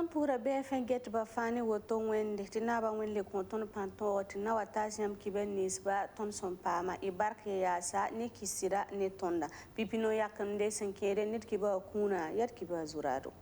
ton pura BFM get ba fani woto wende tina ba wende konton panto tina watasiam kiben nisba ton son pama ibarke yasa ne kisira ne tonda pipino yakande senkere nit kiba kuna yat kiba zurado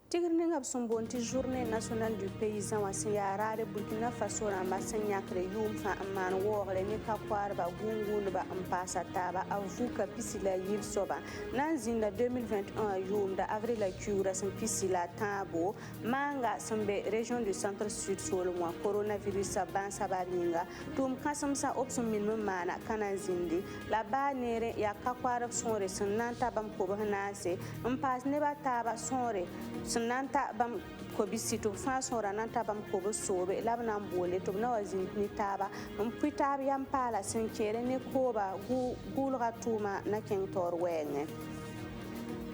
Tigirning absumbonti journée nationale du paysan wa siyarare Burkina Faso ramba sanyakre yumfa amman wogre ni kakwarba gungunba ampasa taba avuka pisila yibsoba nanzinda 2021 yumda avril la cura san pisila tabo manga sambe région du centre sud solomwa coronavirus ban sabaringa tum kasamsa opsum min mana kanazindi la banere ya kakwarab sonre sananta bam ko banase ampas ne bataba sonre nanta bam ko bisitu façon rananta bam ko sobe labna mbole to na wazin ni taba mpita yam pala senkere ne ko ba gulga tuma na ken tor wenge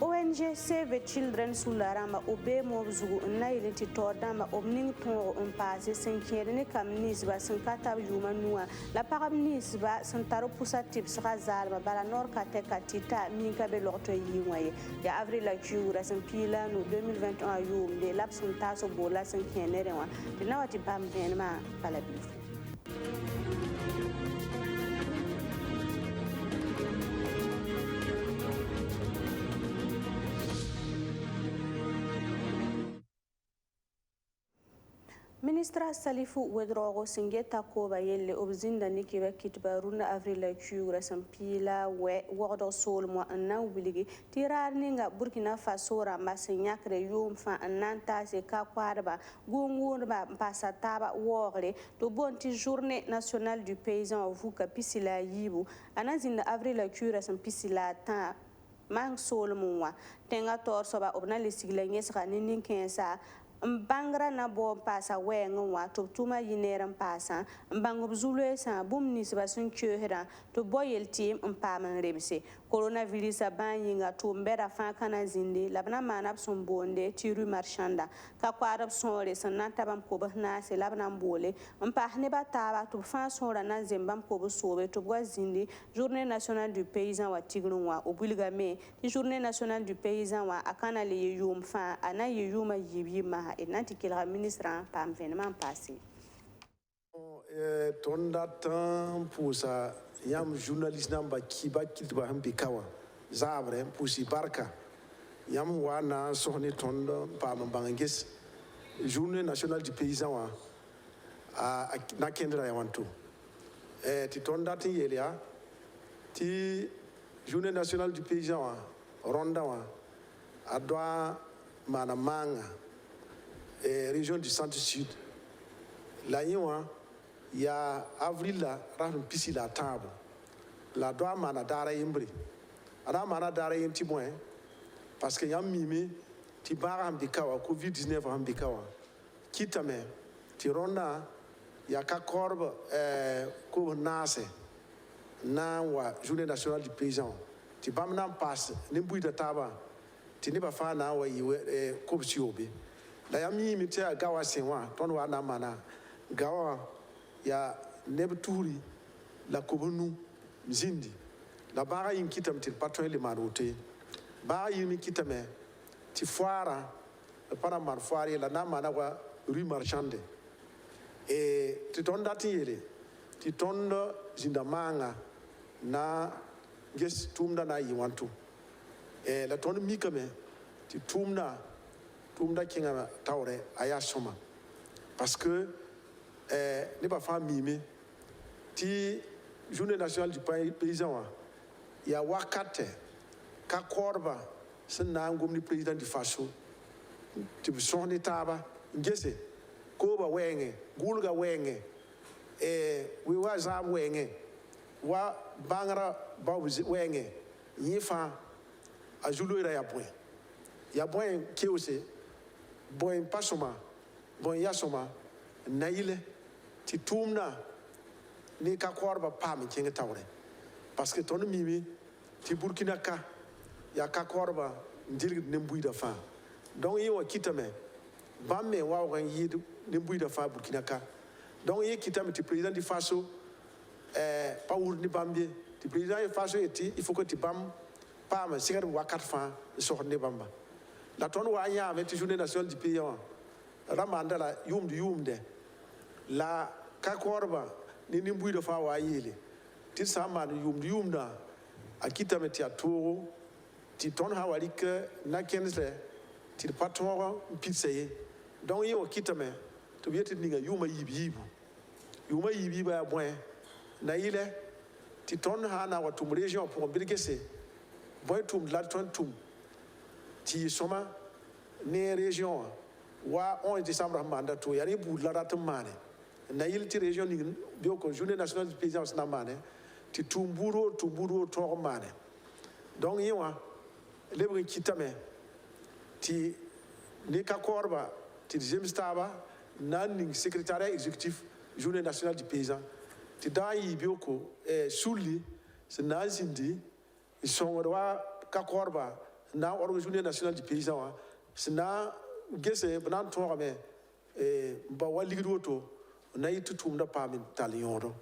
ONG Save the Children sularama obe mo zugu na ilenti tordama obning ton on passe senkere ne kam nisba senkata yuma nuwa la parab nisba sentaro pusa tips razalma bala nor kate katita minka be lorto yiwaye ya avril la jura sempila no 2021 yum de lapsun taso bola senkere wa dinawati bam venma bala bifu Ministra Salifu Wedrogo Singeta Koba Yelle obzinda nikiba kitba runa avril la cura sampila we wodo sol mo anna wiligi tirar ninga Burkina Faso ramba senyakre yum fa ananta se ka kwarba gungurba pasataba wogre to bonti journée nationale du paysan vuka pisila yibu anazinda avril la cura sampila ta mang sol mo wa tenga tor soba obna le sigla nyesra ninin kensa Mbangra na bo pasa wenga wa to tuma yineran pasa mbangub zulwe sa bum nisba sun chehra to boyel team mpaman rebse coronavirus banyinga to mbera fa kana zindi labna manab sun bonde tiru marchanda ka kwarab sonre sanata bam ko bahna se labna mbole mpahne bataba to fa sonra na zembam ko sobe to gwa zindi journée nationale du paysan wa tigrun wa obulgame journée nationale du paysan wa akana le yum fa ana yuma yibima et nantikila ministre pam venement passé tonda tan pusa yam journaliste namba kiba kilba hambi kawa zabre pusi barka yam wana sohni tonda pam bangis journée nationale du paysan wa na kendra yawantu ti tonda tin yelia ti journée nationale du paysan wa ronda wa adwa mana manga région du centre sud la yiwa ya avril la rahum pisi la table la doa mana dara yimbri ada mana dara yimti moy parce que yam mimi ti bara ham dikawa covid 19 ham dikawa kitame ti ronda ya ka korba ko nase na wa journée nationale du paysan ti bamna passe ni buida taba ti ne ba fa na wa yiwe ko siobe la yami mi te gawa senwa ton wa na mana gawa ya nebturi la kobunu mzindi la bara yin kitam til patron le marote ba yimi kitame ti foara para man foari la na mana wa rue marchande e ti ton dati yele ti ton zinda manga na ges tumda na yiwantu e la ton mikame ti tumda kinga tawre aya soma parce que ne ba fa mimi ti journée nationale du paysan ya wakate ka korba sina ngomni président du faso ti sonni taba ngese ko ba wenge gulga wenge we wa za wenge wa bangra ba wenge yifa a juloira ya boy kiose boy pasoma boy yasoma naile ti tumna ni ka korba pam kinga tawre parce que ton mimi ti Burkina ka ya ka korba ndirg ne mbuida fa donc yi wa kitame bãmb me wa wan yɩɩd nin-buiidã fãa burkina ka donc yẽ kɩtame tɩ président du faso pa wʋd ne bãmb ye tɩ président du faso yetɩ il faut que tɩ bãmb paam segd wakat fãa n sõsd ne bãmba la tõnd wa n yãame tɩ journée nationale du pays wã ra maanda la yʋʋmdɛ la ka koorba ne nin-buiidã fãa wa yeele tɩ d sã n maan yʋʋmdã a kɩtame tɩ a toogo tɩ tõnd sã wa rɩk na-kẽndslɛ tɩ d pa tõog n pidsa ye donc yẽ wã kɩtame tɩ b yetɩ d ninga yʋʋma yiib-yiibu yʋʋma yiib-yiibã yaa bõe na yɩlɛ tɩ tõnd sã n na n wa tʋm région wã pʋgẽ bɩd gese bõe tʋmd la tõnd tʋm tɩ yɩ sõma ne région wã wa 11 décembre sẽn maanda to yaa rẽ buud la rat n maane na yɩl tɩ région ning beooko journée nationale du paysan sẽn na n maane tɩ tʋʋm buud woor tõog n maane donc yẽ wã lebg n kɩtame tɩ ne ka koorba tɩ d zems taaba na n ning secrétariat exécutif journée nationale du paysan tɩ da n yɩ beooko sulli sẽn na n zĩndi n sõngd wa ka koorba n na n org journée nationale du paysan wã sẽn na n gese b na n tõogame n ba wa ligd woto n na yɩ tɩ tʋʋmdã paam n tall yõodo.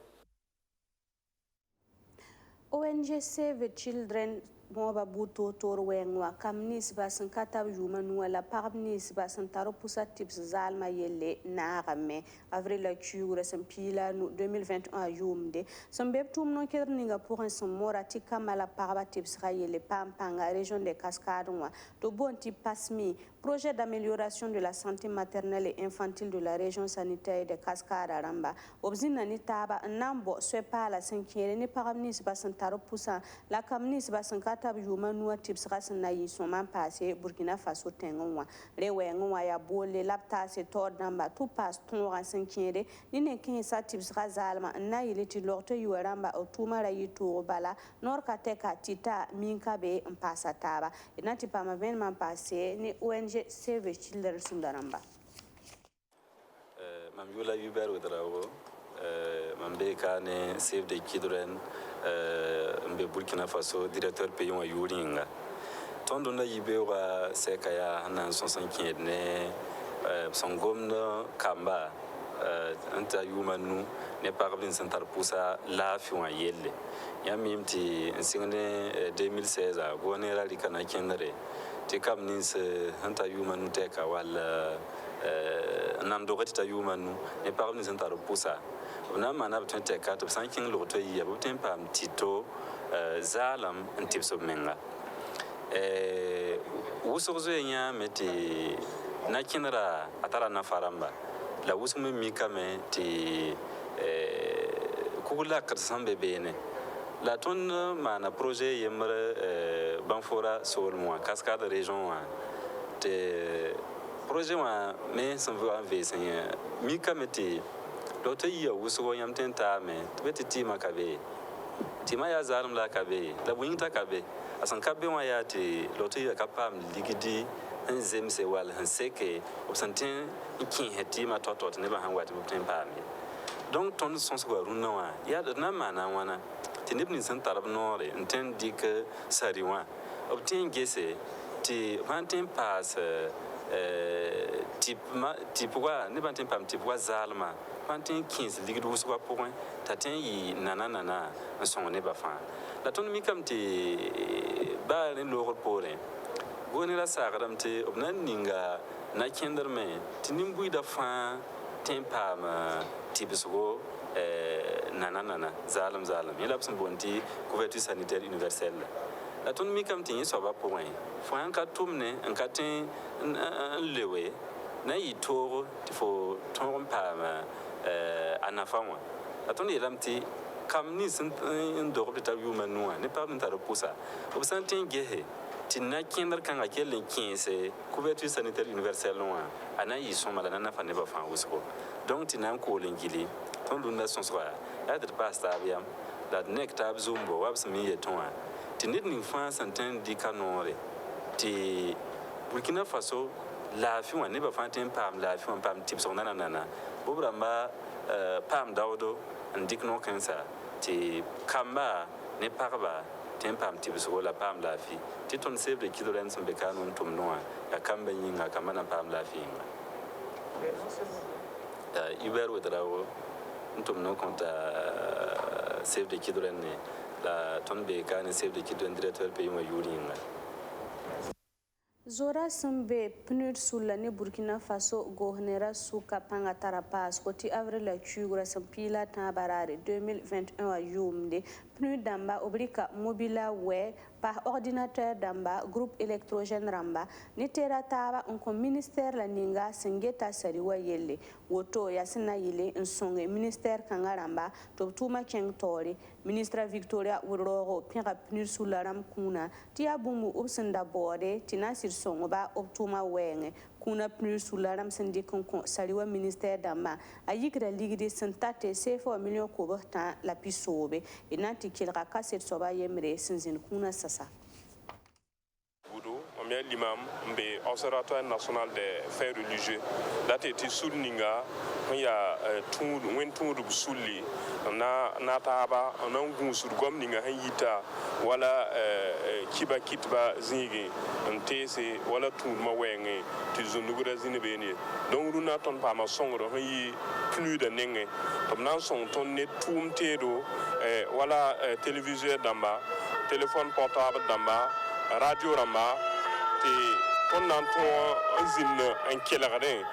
ONG Save the Children moba buto tor wengwa kam nisba sẽn ka tab yʋʋma nuwã la pagb ninsba sẽn tar pʋsa tɩbs zaalmã yelle naagame avril la kiugrã sẽn pii la 2021 yʋʋmde sẽn be b tʋʋm no-kedr ninga pʋgẽ sẽn mora tɩ kambã la pagba tɩbsga yelle paam pãnga région de Cascades wã tɩ boond tɩ PASMI projet d'amélioration de la santé maternelle et infantile de la région sanitaire de Cascades rãmba b zĩnda ne taaba n na n bao soɛ-paala sẽn kẽere ne pagb ninsba sẽn tar pʋsã la kam ninsba sẽn ka tab yʋʋma nuwã tɩbsga sẽn na yɩ sõma n paase Burkina Faso tẽngẽ wã re wɛɛngẽ wã yaa boole la b taase taood dãmba tɩ b paas tõogã sẽn kẽede ne ne kẽesa tɩbsga zaalmã n na yɩle tɩ log tɩ yʋa rãmba b tʋʋmã ra yɩ toog bala noor ka tɛka tɩta minka be n paasa taaba d na tɩ paama vẽenemã n paase ne ONG Save the Children sũnda rãmba. Mam Yula Hubert Ouedraogo, mam beka ne Save the Children mbe Burkina Faso directeur pays wa yuringa. Tondo na yibe wa seka ya na sonsan kẽed ne sõn gomd kamba n ta yʋʋma nu ne pagb n sẽn tar pʋsa laafɩ wã yelle yãmb mim tɩ n sɩng ne 2016 a goo ne ra rɩka na kẽndre tɩ kam nins sẽn ta yʋʋma nu tɛka wall n nam dog tɩ ta yʋʋma nu ne pagb nins sẽn tar pʋsa b na n maana b tõe tɛka tɩ b sã n kẽng log toa yɩa b tõe n paam tɩto zaalem n tɩbs b menga wʋsg zoe yãame tɩ na-kẽndra a tara nafa rãmba la wʋsg me mikame tɩ kugl lakd sẽn be beene la tõnd maana projet yembr Banfora soolm wã Cascade région wã tɩ projet wã me sẽn wa n vees mikame tɩ log tɩ yia wʋsgo yãmb tɩ n taame tɩ be tɩ tɩɩmã ka be tɩɩmã yaa zaalem la ka be la bõe t'a ka be a sẽn ka be wã yaa tɩ log tɩ yia ka paam ligdi n zemse wall sẽn seke b sẽn tõe n kẽese tɩɩmã tao-tao tɩ nebã sãn wa tɩ b tõe n paam ye donc tõnd sõsga rũnnã wã yaa d na n maana a wãna tɩ neb nins sẽn tar b noore n tõe n dɩk sari wã b tõe n gese tɩ b sãn tõe n paas tɩpga nebã tõe n paam tɩpga zaalmã b sãn tõe n kẽes ligd wʋsgã pʋgẽ t'a tõe n yɩ nana n sõng nebã fãa la tõnd mikame tɩ baa rẽ loogr poorẽ goone ra saagdame tɩ b na n ninga na-kẽndrme tɩ nin-buiidã fãa tõe n paam tɩbsgo nana zaalem yẽ la b sẽn boond tɩ couverture sanitaire universelle la tõnd mikame tɩ yẽ soabã pʋgẽ fo sãn ka tʋmne n ka tõe n lewe na n yɩ toog tɩ fo tõog n paam a nafa wã la tõnd yeelame tɩ kam nins n dog tɩ tar yʋʋma nuwã ne pagb n tar pʋsa b sã n tõe n gese tɩ na-kẽndr kãngã kell n kẽese couverture sanitaire universelle wã a na n yɩ sõma la na nafa nebã fãa wʋsgo donc tɩ na n kool n gili tõnd rũndã sõsga yaa tɩ d paas taab yam la d nek taab zʋʋmbo wa b sẽn me n yetẽ wã tɩ ned ning fãa sẽn tõe n dɩka noore tɩ Burkina Faso laafɩ wã nebã fãa tõe n paam laafɩ wã n paam tɩbsg nana b rãmba paam daoodo n dɩk no-kãensa tɩ kamba ne pagba tõe n paam tɩbsgo la paam laafɩ tɩ tõnd Save the Children sẽn be kaan n tʋmdẽ wã yaa kambã yĩnga kambã na n paam laafɩ yĩnga Hubert Ouedraogo nous sommes compte Save the Children la tonne Béka Save the Children directeur pays ma Yuringa. Zora Sembe PNUD sulla ne Burkina Faso gohnera suka panga tarapas koti avril la chugura sampila tabarare 2021 a yumde PNUD damba obrika mobila we par ordinateur damba groupe électrogène ramba ni tera taba onko ministère la ninga sengeta sariwa yelle woto yasina yile nsonge ministère kangaramba to tuma keng tori ministre Victoria Uroro pira PNUD sulla ram kuna tia bumu ubsenda bode tinasir songo ba optuma wenge kuna PNUD sularam sendi konko saliwa ministère dama ayikra ligidi sentate sefo million ko ta la pisobe inanti kilra kaset soba yemre sinzin kuna sasa Boudou on est l'imam mbe observatoire national des faits religieux date ti sulninga il y a tout wen tout du sulli na taba on ngun sur gomninga yita wala kiba kitba zingi ntese wala tout ma wenge ti zunugura zinebeni donc runa ton pa ma songro yi plus de nenge comme nan son ton net tout tedo wala téléviseur damba téléphone portable damba radio ramba te ton nan ton zin en kelare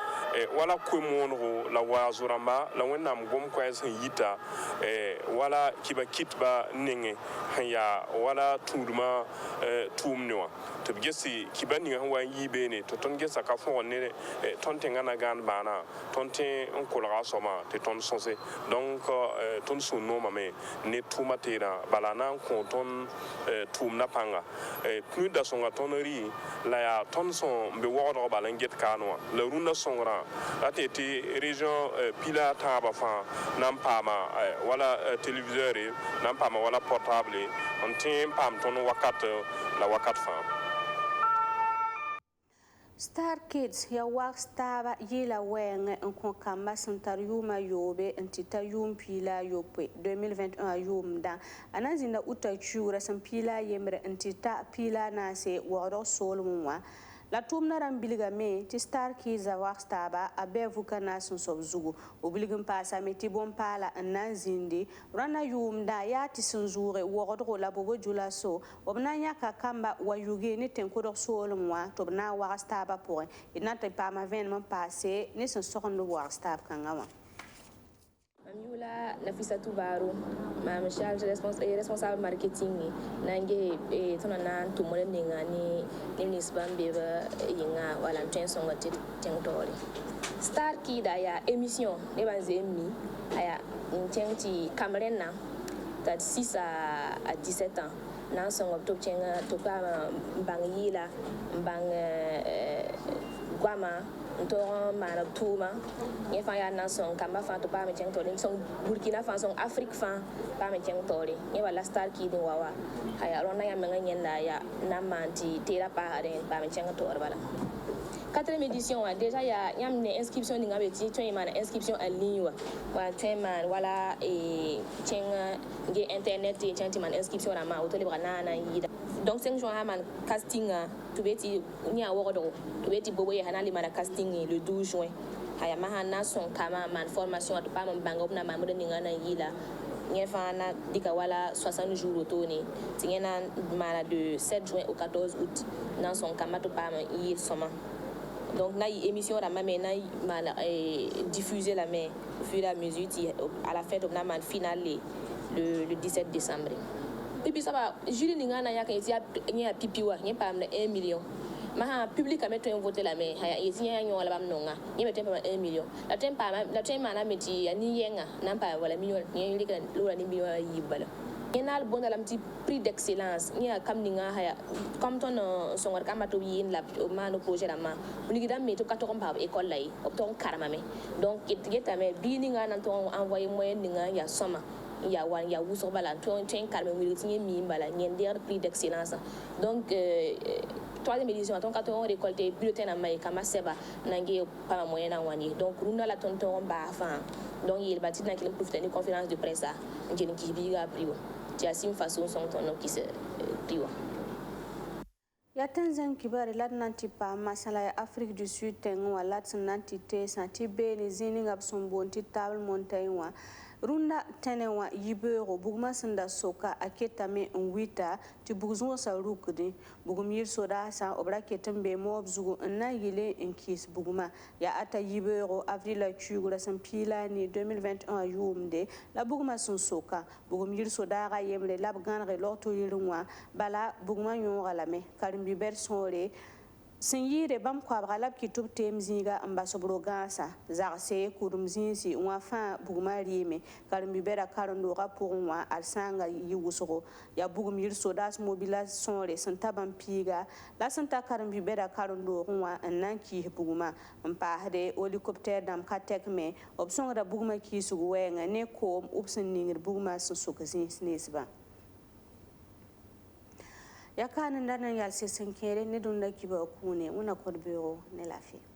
wala kumonro la wazuramba la wenam gom kwes yita wala kiba kitba nenge ya wala tuduma tumnwa to gesi kiba ni han wan yibene to ton gesa ka fon ne ton tengana gan bana ton te on kolra soma te ton sonse donc ton sunno mame ne tuma tera balana ko ton tumna panga plus da songa toneri la ya ton son be wodo balanget kanwa le runa songra la tete région pila taba fa nam pama wala téléviseur nam pama wala portable on tem pam ton wakat la wakat fa Star Kids ya wax staba yila wenge en kamba santar yuma yobe entita yum pila yope 2021 yum da anazina uta chura sampila yemre entita pila na se woro solumwa la tumna rambiliga me ti Star Kids a wax staba abe vukana sun sobzugo obligum pasa meti bon pala anazindi rana yum da ya ti sunzure woro la bobo jula so obna nyaka kamba wayuge ni tenkodo solumwa to na wax staba pour inata pa ma venement passé ni son soxon wax staba kangawa Amioula Nafissatou Baro, ma charge responsable marketing nange tonana to mole ningani nisban beba yinga wala ntwen songa tentori Star Kid aya émission ne banzemi aya ntenti Cameroun dat 6 à 17 ans nan songa to chenga to pa bangila bang guama ntoron mana tuma ye fa ya nason kamba fa to pa me cheng tole son Burkina Faso Afrique fa pa me cheng tole ye wala Star Kid wawa aya rona ya menga nyenda ya na manti tera pa hare pa me cheng tole bala 4e édition déjà ya yam ne inscription ninga beti to mana inscription en ligne wa man wala cheng nge internet e cheng man inscription na ma auto libre na yida donc 5 jours man casting to beti nya wodo to beti bobo ya hanali mana casting le 12 juin haya mahana son kama man formation to pa man banga na ma modo ninga na yila nyefa na dika wala 60 jours autoné tingena mana de 7 juin au 14 août dans son kama to pa man yi soma donc na émission la même na mal diffuser la main au fur et à mesure à la fin de la man finale le 17 décembre et puis ça va Julie ninga na ya kan ya pipiwa nya pa na 1 million ma ha public a mettre voter la main ha ya nya nya wala bam nonga nya mettre pa 1 million la tempa na meti ani yenga na pa wala million nya yuli kan lo ni million yibala yenal bon la petit prix d'excellence nya kam ninga ha comme ton songar kamba to yin la mano projet la ma unigi dam meto ka to pa école lay opton karama me donc geta me bi ninga nan to envoyer moyen ninga ya soma ya wan ya wuso bala to ten karme wi tinye mi bala nyender prix d'excellence donc 3e édition ton ka to récolter bulletin na mai kama seba nange pa moyen na wani donc runa la tonton ba fa donc il bâti na kile profiter ni conférence de presse ngeni ki biga priwo ti asim façon son ton qui se priwo ya tanzan kibari lad nanti pa masala ya Afrique du Sud tengo lat nanti te santi be ni zini ngab sombonti table montagne runda tenewa yibero bugma sanda soka aketa me nwita ti bugzo sa rukudi bugum yir soda sa obra ketembe mo obzugo na yile enkis bugma ya ata yibero avril la chugura san pila ni 2021 yumde la bugma sun soka bugum yir soda ga yemre lab ganre lorto yirwa bala bugma yongala me karimbi bersore sin yire bam kwabga lab kitub tem zinga ambasobro gasa zarse kurum zinsi wa fa bugma rime karimbi bera karondo ga pourwa alsanga yiwuso ya bugum yir sodas mobila sonre santa bam piga la santa karimbi bera karondo wa nanki bugma mpahde helicopter dam katekme opsongra bugma kisu wenga ne kom upsin ningir bugma susuk zinsnesba ya kanin danan yal se sankere ne dunda kiba kune una kodbeo ne lafiya